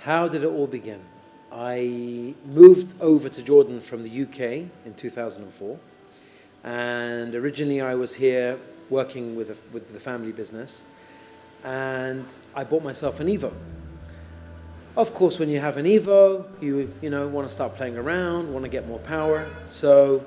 How did it all begin? I moved over to Jordan from the UK in 2004, and originally I was here working with the family business, and I bought myself an Evo. Of course, when you have an Evo, you want to start playing around, want to get more power. So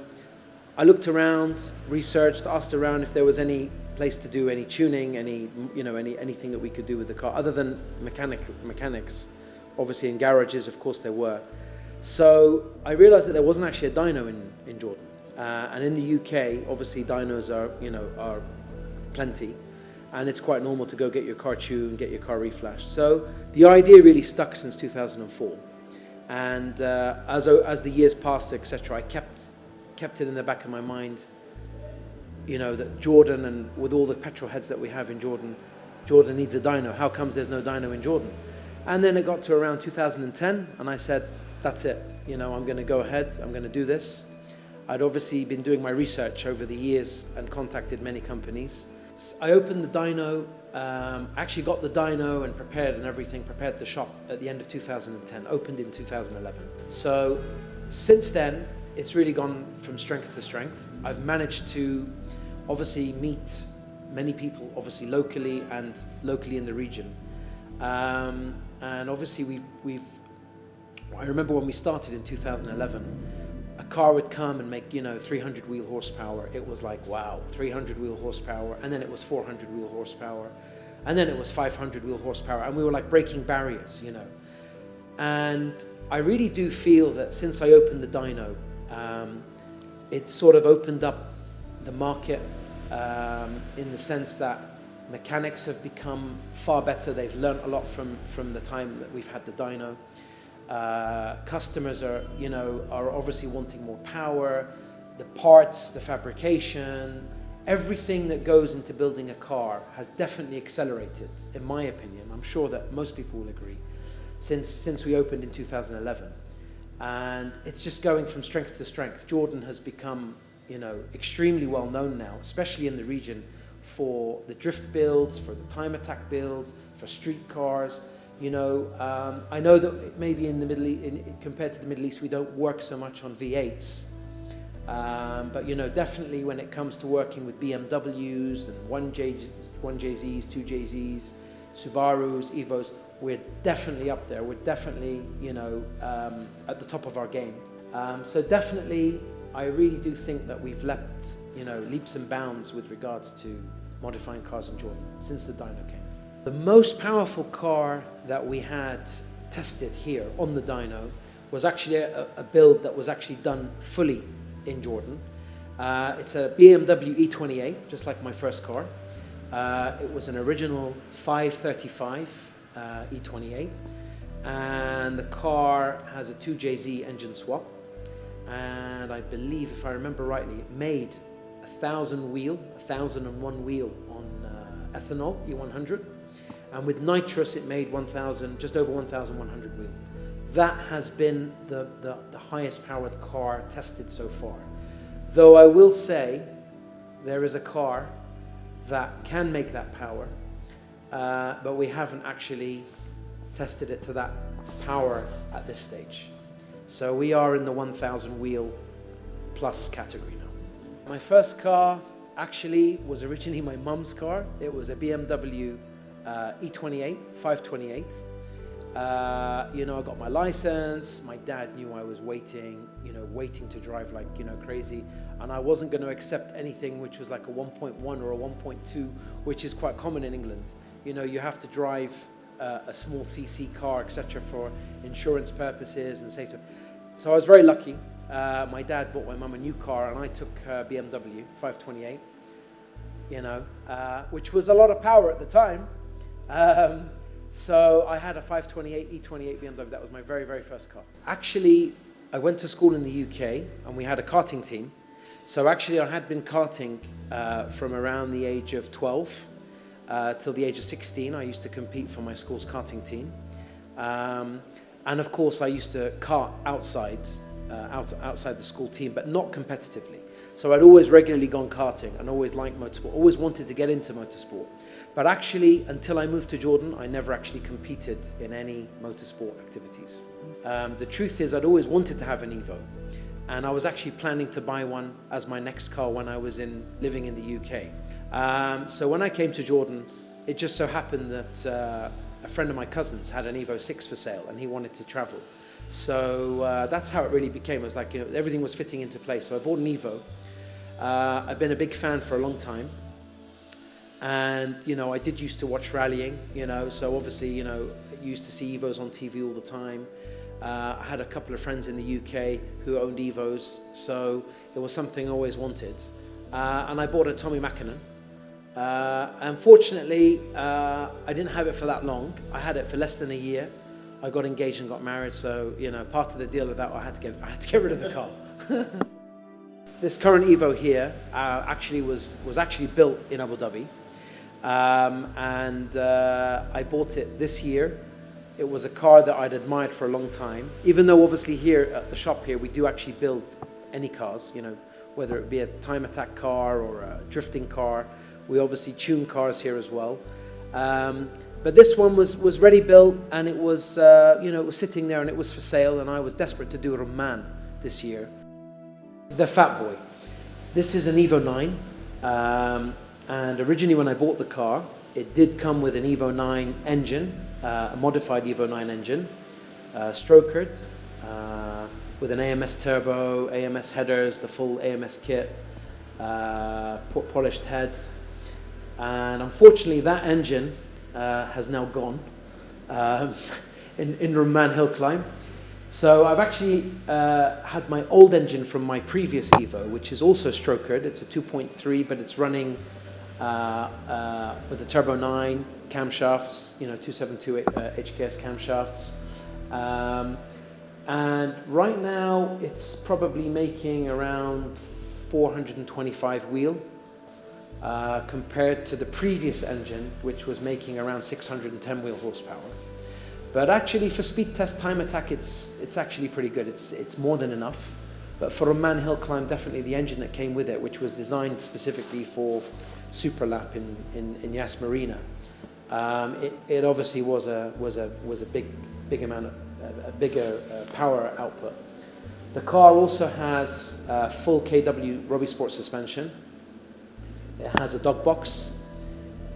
I looked around, researched, asked around if there was any place to do any tuning, anything that we could do with the car other than mechanics. Obviously in garages, of course there were. So I realized that there wasn't actually a dyno in Jordan. And in the UK, obviously dynos are plenty. And it's quite normal to go get your car tuned, get your car reflashed. So the idea really stuck since 2004. And as the years passed, etc., I kept it in the back of my mind, that Jordan, and with all the petrol heads that we have in Jordan, Jordan needs a dyno. How comes there's no dyno in Jordan? And then it got to around 2010, and I said, that's it. I'm going to go ahead. I'm going to do this. I'd obviously been doing my research over the years and contacted many companies. I opened the dyno, actually got the dyno and prepared the shop at the end of 2010, opened in 2011. So since then, it's really gone from strength to strength. I've managed to obviously meet many people, obviously locally in the region. And obviously I remember when we started in 2011, a car would come and make 300 wheel horsepower. It was like, wow, 300 wheel horsepower, and then it was 400 wheel horsepower, and then it was 500 wheel horsepower, and we were like breaking barriers, And I really do feel that since I opened the dyno, it sort of opened up the market in the sense that mechanics have become far better. They've learned a lot from the time that we've had the dyno. Customers are obviously wanting more power. The parts, the fabrication, everything that goes into building a car has definitely accelerated, in my opinion. I'm sure that most people will agree, since we opened in 2011. And it's just going from strength to strength. Jordan has become, extremely well known now, especially in the region, for the drift builds, for the time attack builds, for street cars. I know that maybe in the Middle East, compared to the Middle East, we don't work so much on V8s. But definitely when it comes to working with BMWs and 1JZs, 2JZs, Subarus, Evos, we're definitely up there. We're definitely, at the top of our game. So definitely, I really do think that we've leapt, leaps and bounds with regards to modifying cars in Jordan since the dyno came. The most powerful car that we had tested here on the dyno was actually a build that was actually done fully in Jordan. It's a BMW E28, just like my first car. It was an original 535 E28, and the car has a 2JZ engine swap. And I believe, if I remember rightly, it made 1,001 wheel on ethanol, E100. And with nitrous, it made just over 1,100 wheel. That has been the highest powered car tested so far. Though I will say, there is a car that can make that power, but we haven't actually tested it to that power at this stage. So we are in the 1,000 wheel plus category now. My first car actually was originally my mum's car. It was a BMW E28, 528. I got my license. My dad knew I was waiting to drive like, crazy. And I wasn't going to accept anything which was like a 1.1 or a 1.2, which is quite common in England. You have to drive a small CC car, etc., for insurance purposes and safety. So I was very lucky. My dad bought my mum a new car, and I took BMW 528, which was a lot of power at the time. So I had a 528 E28 BMW. That was my very, very first car. Actually, I went to school in the UK, and we had a karting team. So actually, I had been karting from around the age of 12 till the age of 16. I used to compete for my school's karting team. And of course, I used to kart outside the school team, but not competitively. So I'd always regularly gone karting and always liked motorsport, always wanted to get into motorsport. But actually, until I moved to Jordan, I never actually competed in any motorsport activities. The truth is, I'd always wanted to have an Evo. And I was actually planning to buy one as my next car when I was living in the UK. So when I came to Jordan, it just so happened that a friend of my cousin's had an Evo 6 for sale and he wanted to travel. So that's how it really became. It was like, everything was fitting into place. So I bought an Evo. I've been a big fan for a long time. And, I did used to watch rallying, so obviously, used to see Evos on TV all the time. I had a couple of friends in the UK who owned Evos, so it was something I always wanted. And I bought a Tommy Mackinnon. Unfortunately, I didn't have it for that long. I had it for less than a year. I got engaged and got married, so part of the deal of that, I had to get rid of the car. This current Evo here actually was actually built in Abu Dhabi, and I bought it this year. It was a car that I'd admired for a long time. Even though obviously here at the shop here we do actually build any cars, whether it be a time attack car or a drifting car. We obviously tune cars here as well. But this one was ready built, and it was it was sitting there and it was for sale, and I was desperate to do a Rumman this year. The Fat Boy. This is an Evo 9, and originally when I bought the car, it did come with an Evo 9 engine, a modified Evo 9 engine, strokered, with an AMS turbo, AMS headers, the full AMS kit, polished head. And unfortunately that engine has now gone in Rumman Hill Climb. So I've actually had my old engine from my previous Evo, which is also strokered. It's a 2.3, but it's running with the Turbo 9 camshafts, 272 HKS camshafts. And right now it's probably making around 425 wheel, compared to the previous engine, which was making around 610 wheel horsepower. But actually for speed test time attack, it's actually pretty good. It's more than enough. But for a Rumman Hill Climb, definitely the engine that came with it, which was designed specifically for super lap in Yas Marina, it obviously was a big amount of a bigger power output. The car also has full KW Robbie Sport suspension. It has a dog box.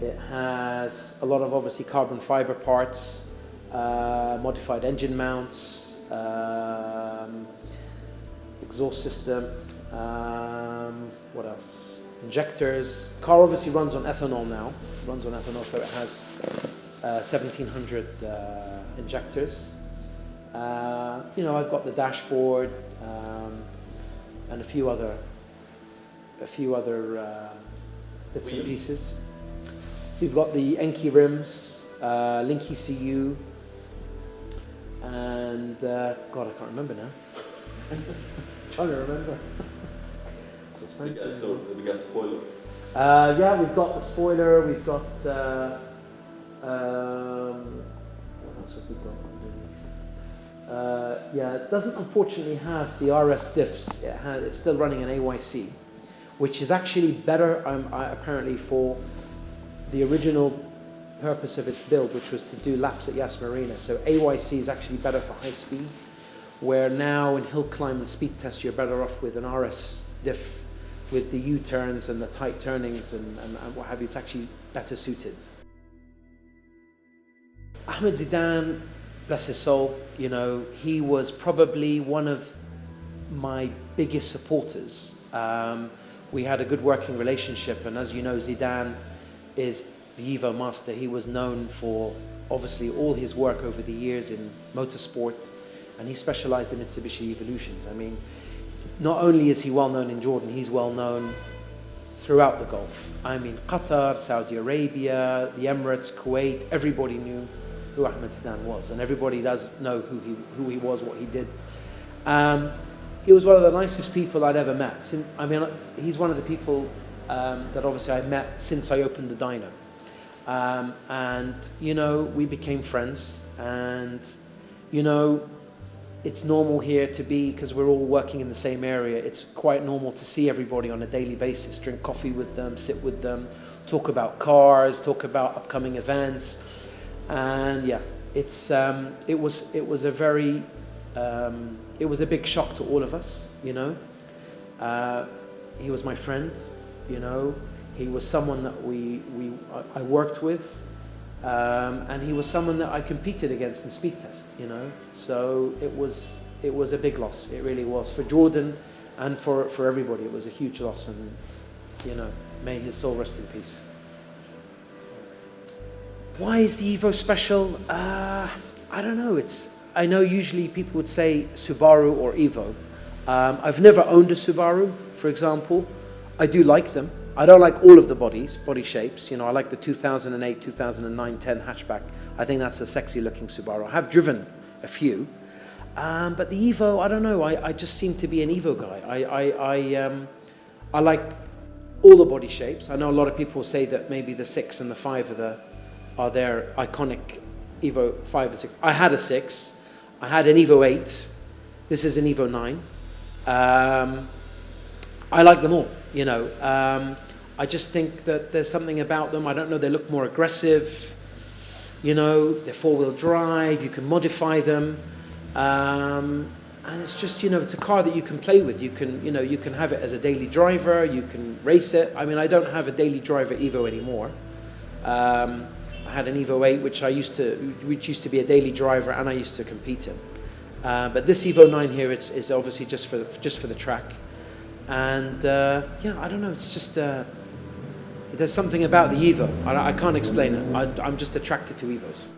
It has a lot of obviously carbon fiber parts, modified engine mounts, exhaust system, what else? Injectors. The car obviously runs on ethanol now. It runs on ethanol, so it has 1700 injectors. I've got the dashboard and a few other bits and pieces. We've got the Enki rims, Link ECU, and God, I can't remember now. Trying to remember. We got spoiler. Yeah, we've got the spoiler. We've got what else have we got? Yeah, it doesn't unfortunately have the RS diffs. It's still running an AYC, which is actually better apparently for the original purpose of its build, which was to do laps at Yas Marina. So AYC is actually better for high speed, where now in hill climb and speed test you're better off with an RS diff with the U-turns and the tight turnings and what have you. It's actually better suited. Ahmed Zidane, bless his soul, he was probably one of my biggest supporters. We had a good working relationship, and as you know, Zidane is the Evo master. He was known for obviously all his work over the years in motorsport, and he specialized in Mitsubishi Evolutions. I mean, not only is he well known in Jordan, he's well known throughout the Gulf. I mean, Qatar, Saudi Arabia, the Emirates, Kuwait, everybody knew who Ahmed Zidane was, and everybody does know who he was, what he did. He was one of the nicest people I'd ever met. He's one of the people that obviously I met since I opened the DYNO. And we became friends, and it's normal here to be, because we're all working in the same area, it's quite normal to see everybody on a daily basis, drink coffee with them, sit with them, talk about cars, talk about upcoming events. And yeah, it was a very, it was a big shock to all of us, you know. He was my friend, you know. He was someone that I worked with, and he was someone that I competed against in speed test, you know. So it was a big loss. It really was for Jordan, and for everybody. It was a huge loss, and you know, may his soul rest in peace. Why is the Evo special? I don't know. I know usually people would say Subaru or Evo. I've never owned a Subaru, for example. I do like them. I don't like all of the body shapes. You know, I like the 2008, 2009, 10 hatchback. I think that's a sexy looking Subaru. I have driven a few. But the Evo, I don't know. I just seem to be an Evo guy. I like all the body shapes. I know a lot of people say that maybe the 6 and the 5 are their iconic Evo 5 and 6. I had a 6. I had an Evo 8. This is an Evo 9. I like them all, you know. I just think that there's something about them. I don't know, they look more aggressive. You know, they're 4-wheel drive. You can modify them. And it's just, you know, it's a car that you can play with. You can, you know, you can have it as a daily driver. You can race it. I mean, I don't have a daily driver Evo anymore. I had an Evo 8, which used to be a daily driver, and I used to compete in. But this Evo 9 here is obviously just for the track. And yeah, I don't know. It's just there's something about the Evo. I can't explain it. I'm just attracted to Evos.